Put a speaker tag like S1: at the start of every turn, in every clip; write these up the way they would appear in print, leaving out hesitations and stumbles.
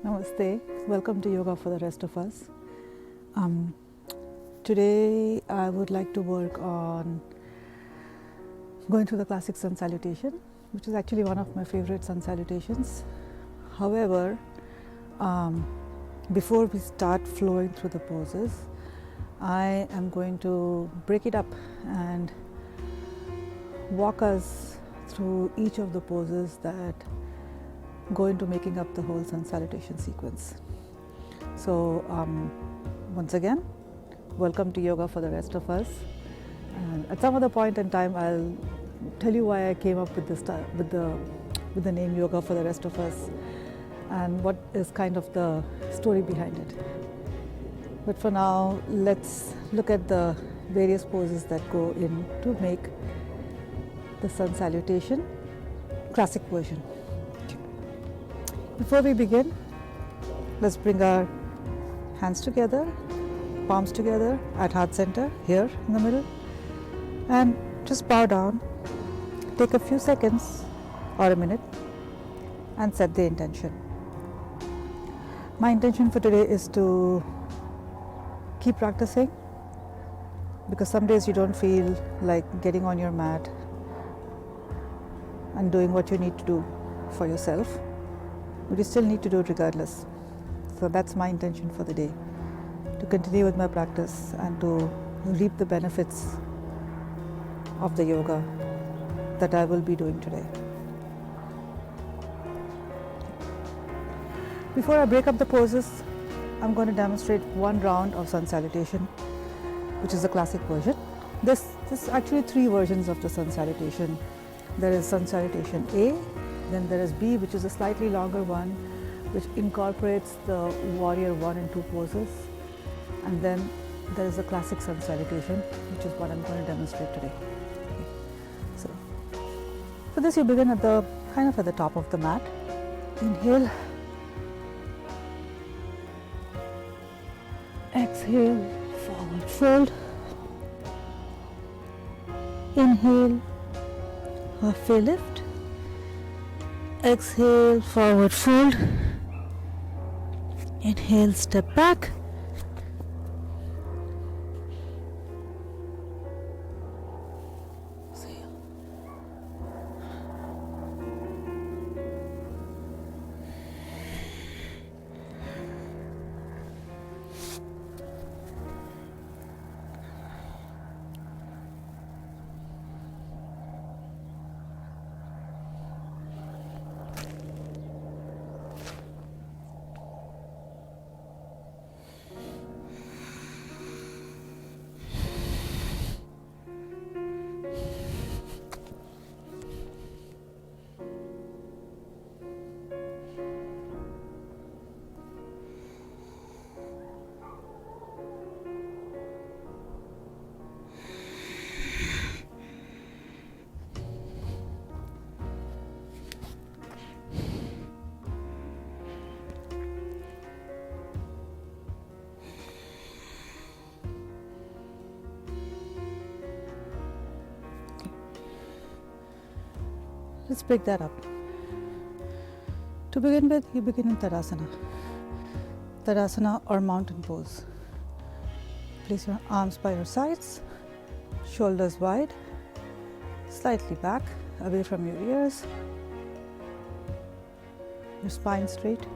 S1: Namaste. Welcome to Yoga for the Rest of Us. Today I would like to work on going through the classic sun salutation, which is actually one of my favorite sun salutations. However, before we start flowing through the poses, I am going to break it up and walk us through each of the poses that go into making up the whole sun salutation sequence. So once again, welcome to Yoga for the Rest of Us. And at some other point in time, I'll tell you why I came up with this with the name Yoga for the Rest of Us, and what is kind of the story behind it. But for now, let's look at the various poses that go in to make the sun salutation classic version. Before we begin, let's bring our hands together, palms together at heart center, here in the middle, and just bow down. Take a few seconds or a minute and set the intention. My intention for today is to keep practicing, because some days you don't feel like getting on your mat and doing what you need to do for yourself, but you still need to do it regardless. So that's my intention for the day, to continue with my practice and to reap the benefits of the yoga that I will be doing today. Before I break up the poses, I'm going to demonstrate one round of sun salutation, which is the classic version. There's actually three versions of the sun salutation. There is sun salutation A, then there is B, which is a slightly longer one, which incorporates the warrior 1 and 2 poses, and then there is a classic sun salutation, which is what I'm going to demonstrate today. Okay. So for this, you begin at the top of the mat. Inhale, exhale, forward fold. Inhale, halfway lift. Exhale, forward fold. Inhale, step back. Exhale. Let's break that up. To begin with, you begin in Tadasana. Tadasana or mountain pose. Place your arms by your sides, shoulders wide, slightly back, away from your ears, your spine straight,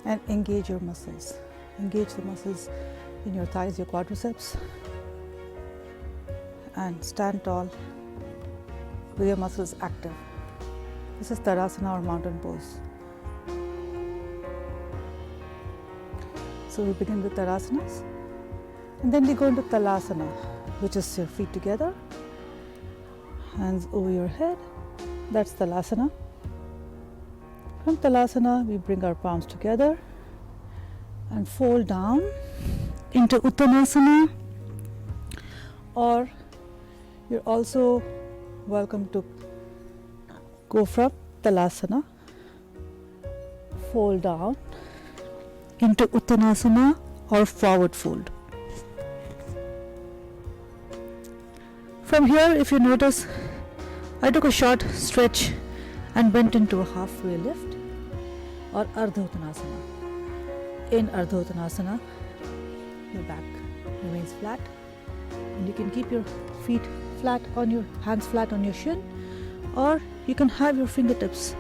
S1: and engage your muscles. Engage the muscles in your thighs, your quadriceps, and stand tall with your muscles active. This is Tadasana or mountain pose. So we begin with Tadasanas, and then we go into Talasana, which is your feet together, hands over your head. That's Talasana. From Talasana, we bring our palms together and fold down into Uttanasana, or you're also welcome to go from Talasana, fold down into Uttanasana or forward fold. From here, if you notice, I took a short stretch and bent into a halfway lift, or Ardha Uttanasana. In Ardha Uttanasana, your back remains flat and you can keep your feet flat on your hands flat on your shin, or you can have your fingertips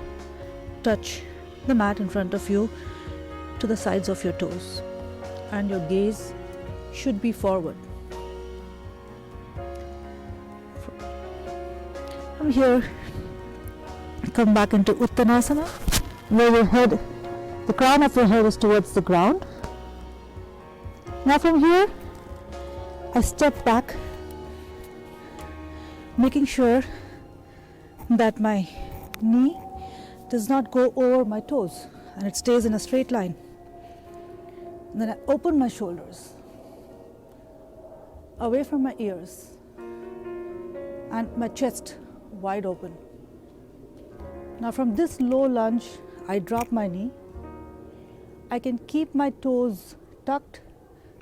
S1: touch the mat in front of you to the sides of your toes, and your gaze should be forward. From here, come back into Uttanasana, where your head, the crown of your head is towards the ground. Now from here, I step back, making sure that my knee does not go over my toes and it stays in a straight line. And then I open my shoulders away from my ears and my chest wide open. Now from this low lunge, I drop my knee. I can keep my toes tucked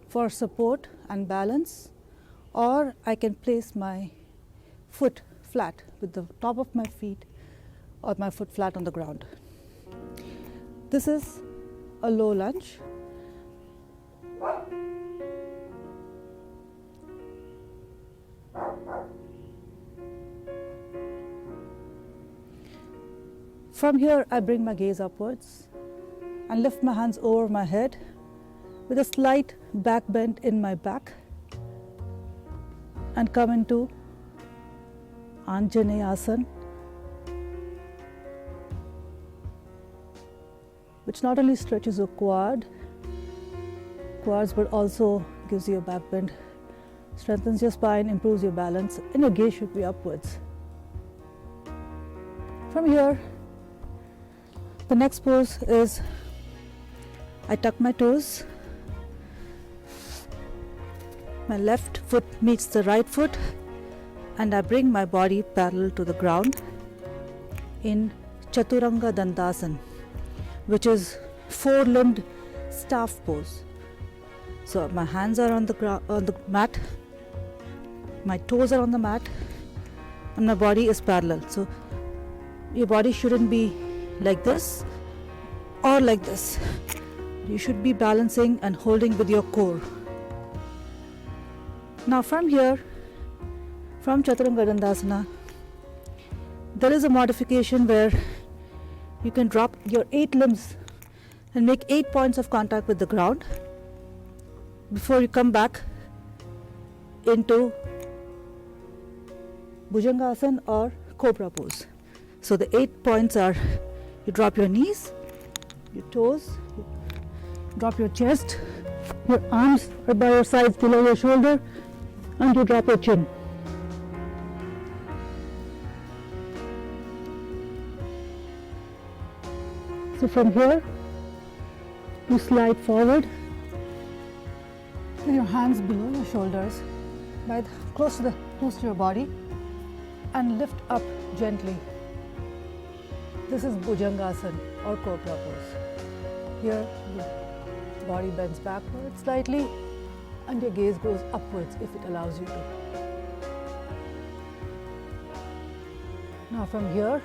S1: for support and balance, or I can place my foot flat with the top of my feet or my foot flat on the ground. This is a low lunge. From here, I bring my gaze upwards and lift my hands over my head with a slight back bend in my back and come into Anjaneyasana, which not only stretches your quads but also gives you a back bend, strengthens your spine, improves your balance, and your gaze should be upwards. From here, the next pose is I tuck my toes, my left foot meets the right foot, and I bring my body parallel to the ground in Chaturanga Dandasana, which is four-limbed staff pose. So my hands are on the mat, my toes are on the mat, and my body is parallel. So your body shouldn't be like this or like this. You should be balancing and holding with your core. Now from here, from Chaturanga Dandasana, there is a modification where you can drop your 8 limbs and make 8 points of contact with the ground before you come back into Bhujangasana or Cobra pose. So the 8 points are: you drop your knees, your toes, you drop your chest, your arms are by your sides below your shoulder, and you drop your chin. So from here, you slide forward with your hands below your shoulders, close to your body, and lift up gently. This is Bhujangasana or Cobra pose. Here, your body bends backward slightly, and your gaze goes upwards if it allows you to. Now from here,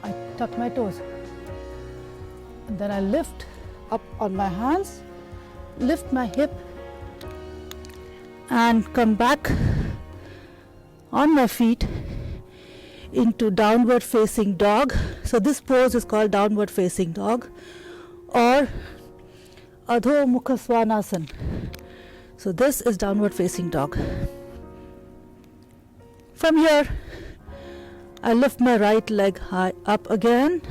S1: I tuck my toes. And then I lift up on my hands, lift my hip, and come back on my feet into downward facing dog. So this pose is called downward facing dog or Adho Mukha Svanasana. So this is downward facing dog. From here, I lift my right leg high up again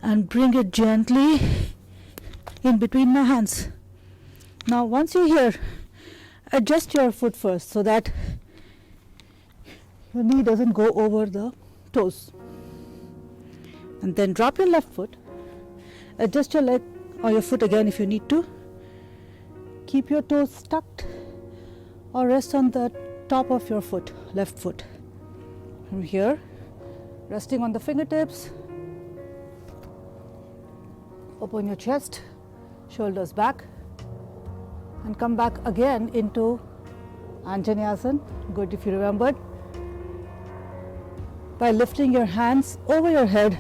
S1: and bring it gently in between my hands. Now once you're here, adjust your foot first so that your knee doesn't go over the toes. And then drop your left foot, adjust your leg or your foot again if you need to. Keep your toes tucked or rest on the top of your foot, left foot. From here, resting on the fingertips, open your chest, shoulders back, and come back again into Anjaneyasana. Good if you remembered. by lifting your hands over your head,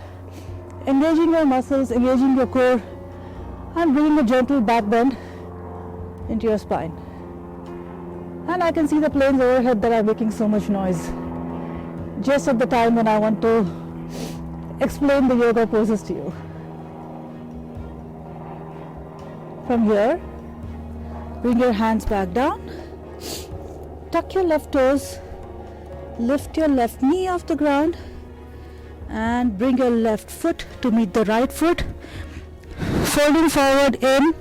S1: engaging your muscles, engaging your core, and bringing a gentle back bend into your spine. And I can see the planes overhead that are making so much noise just at the time when I want to explain the yoga poses to you. From here, bring your hands back down, tuck your left toes, lift your left knee off the ground, and bring your left foot to meet the right foot, folding forward in,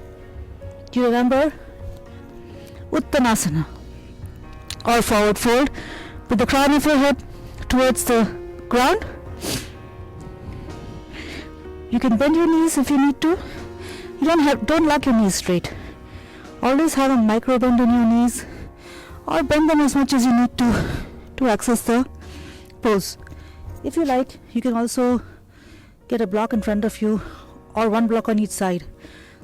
S1: do you remember, Uttanasana, or forward fold with the crown of your head towards the ground. You can bend your knees if you need to. You don't lock your knees straight. Always have a micro bend in your knees, or bend them as much as you need to access the pose. If you like, you can also get a block in front of you, or one block on each side,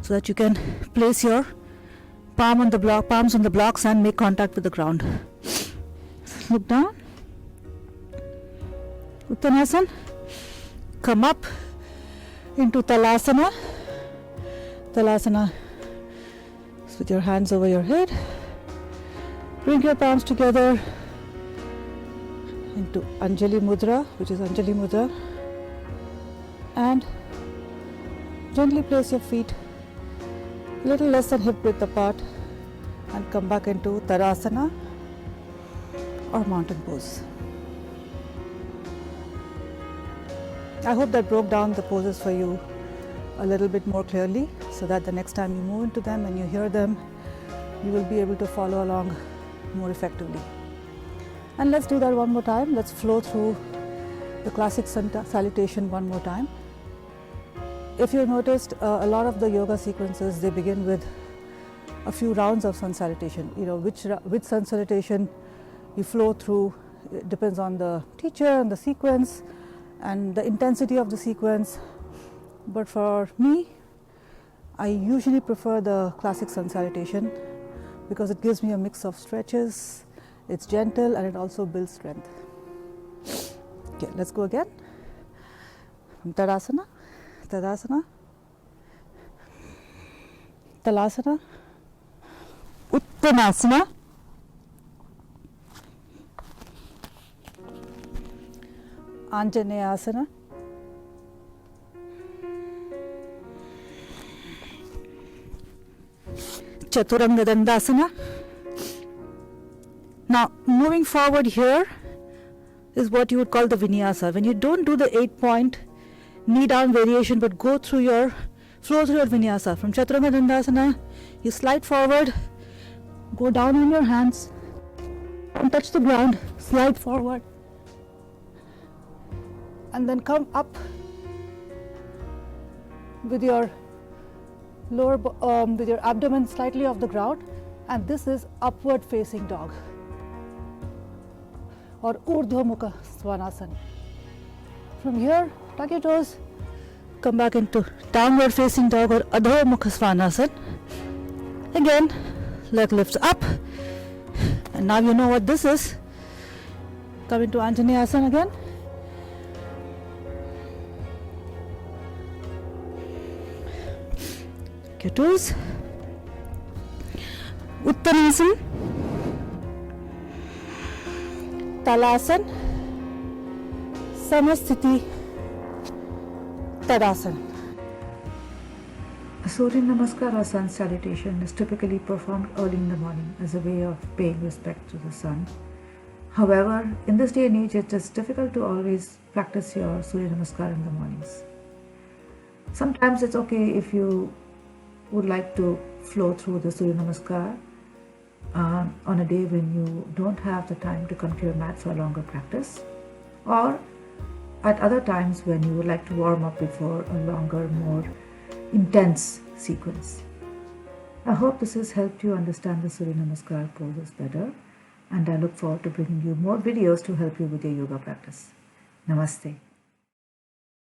S1: so that you can place your palms on the blocks and make contact with the ground. Look down. Uttanasana. Come up into Talasana. Talasana with your hands over your head. Bring your palms together into Anjali Mudra, which is Anjali Mudra, and gently place your feet a little less than hip width apart and come back into Tadasana or mountain pose. I hope that broke down the poses for you a little bit more clearly, so that the next time you move into them and you hear them, you will be able to follow along more effectively. And let's do that one more time. Let's flow through the classic salutation one more time. If you noticed, a lot of the yoga sequences, they begin with a few rounds of sun salutation. You know, which sun salutation you flow through, it depends on the teacher and the sequence and the intensity of the sequence. But for me, I usually prefer the classic sun salutation because it gives me a mix of stretches, it's gentle, and it also builds strength. Okay, let's go again. Tadasana, Tadasana, Talasana, Uttanasana, Anjaneyasana, Chaturanga Dandasana. Now, moving forward here is what you would call the vinyasa. When you don't do the 8-point knee down variation, but flow through your vinyasa. From Chaturanga Dandasana, you slide forward, go down on your hands, and touch the ground, slide forward, and then come up with your with your abdomen slightly off the ground, and this is upward facing dog or Urdhva Mukha Svanasana. From here, tuck your toes, come back into downward facing dog or Adho Mukha Svanasana. Again, leg lifts up, and now you know what this is. Come into Anjaneyasana again. Your toes, Uttanasana, Talasana, Samasthiti, Tadasana. A Suryanamaskar or sun salutation is typically performed early in the morning as a way of paying respect to the sun. However, in this day and age, it is difficult to always practice your Suryanamaskar in the mornings. Sometimes it's okay if you would like to flow through the Suryanamaskar on a day when you don't have the time to come to your mat for a longer practice, or at other times when you would like to warm up before a longer, more intense sequence. I hope this has helped you understand the Suryanamaskar poses better, and I look forward to bringing you more videos to help you with your yoga practice. Namaste.